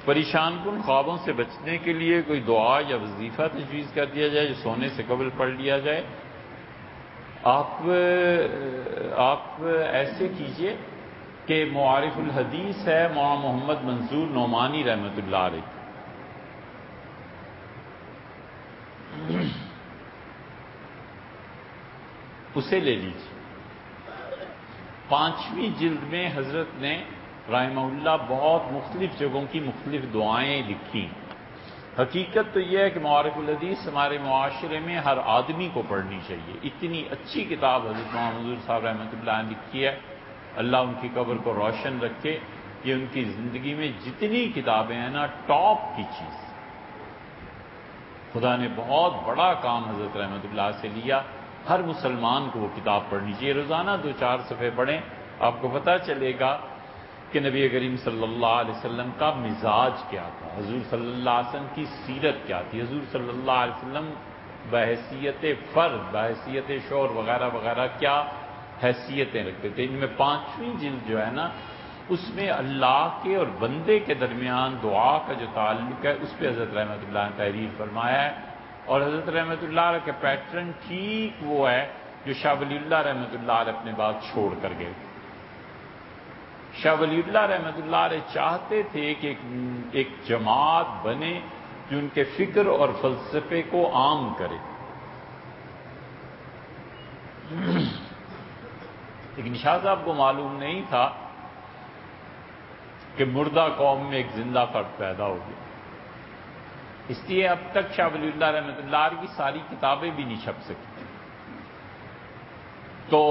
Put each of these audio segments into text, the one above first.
پریشان کن خوابوں سے بچنے کے لیے کوئی دعا یا وظیفہ تجویز کر دیا جائے جو سونے سے قبل پڑھ لیا جائے؟ آپ ایسے کیجئے کہ معارف الحدیث ہے مولانا محمد منظور نعمانی رحمۃ اللہ علیہ، اسے لے لیجیے۔ 5ویں جلد میں حضرت نے رحمہ اللہ بہت مختلف جگہوں کی مختلف دعائیں لکھی۔ حقیقت تو یہ ہے کہ معارف الحدیث ہمارے معاشرے میں ہر آدمی کو پڑھنی چاہیے۔ اتنی اچھی کتاب حضرت مولانا منظور صاحب رحمۃ اللہ نے لکھی ہے، اللہ ان کی قبر کو روشن رکھے۔ یہ ان کی زندگی میں جتنی کتابیں ہیں نا، ٹاپ کی چیز، خدا نے بہت بڑا کام حضرت رحمۃ اللہ سے لیا۔ ہر مسلمان کو وہ کتاب پڑھنی چاہیے، روزانہ 2-4 صفحے پڑھیں، آپ کو پتہ چلے گا کہ نبی کریم صلی اللہ علیہ وسلم کا مزاج کیا تھا، حضور صلی اللہ علیہ وسلم کی سیرت کیا تھی، حضور صلی اللہ علیہ وسلم بحیثیت فرد، بحیثیت شوہر وغیرہ وغیرہ کیا حیثیتیں رکھتے تھے۔ ان میں 5ویں جلد جو ہے نا، اس میں اللہ کے اور بندے کے درمیان دعا کا جو تعلق ہے اس پہ حضرت رحمۃ اللہ نے تحریر فرمایا ہے۔ اور حضرت رحمۃ اللہ علیہ کے پیٹرن ٹھیک وہ ہے جو شاہ ولی اللہ رحمۃ اللہ علیہ اپنے بعد چھوڑ کر گئے۔ شاہ ولی اللہ رحمۃ اللہ علیہ چاہتے تھے کہ ایک جماعت بنے جو ان کے فکر اور فلسفے کو عام کرے، لیکن شاہ صاحب کو معلوم نہیں تھا کہ مردہ قوم میں ایک زندہ فرد پیدا ہو گیا۔ اس لیے اب تک شاہ ولی اللہ رحمۃ اللہ علیہ کی ساری کتابیں بھی نہیں چھپ سکی۔ تو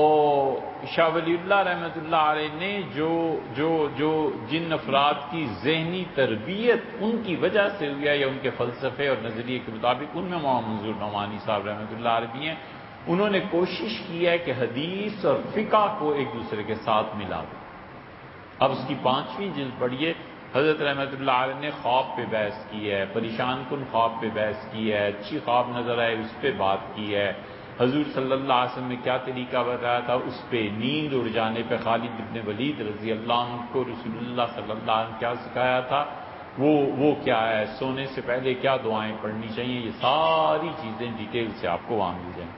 شاہ ولی اللہ رحمۃ اللہ علیہ نے جن افراد کی ذہنی تربیت ان کی وجہ سے ہوئی ہے یا ان کے فلسفے اور نظریے کے مطابق، ان میں مولانا منظور نعمانی صاحب رحمۃ اللہ علیہ بھی ہیں، انہوں نے کوشش کی ہے کہ حدیث اور فقہ کو ایک دوسرے کے ساتھ ملا دیں۔ اب اس کی 5ویں جلد پڑھیے، حضرت رحمۃ اللہ علیہ نے خواب پہ بحث کی ہے، پریشان کن خواب پہ بحث کی ہے، اچھی خواب نظر آئے اس پہ بات کی ہے، حضور صلی اللہ علیہ وسلم نے کیا طریقہ بتایا تھا اس پہ، نیند اڑ جانے پہ خالد بن ولید رضی اللہ عنہ کو رسول اللہ صلی اللہ علیہ وسلم کیا سکھایا تھا، وہ کیا ہے، سونے سے پہلے کیا دعائیں پڑھنی چاہیے، یہ ساری چیزیں ڈیٹیل سے آپ کو وہاں مل جائیں۔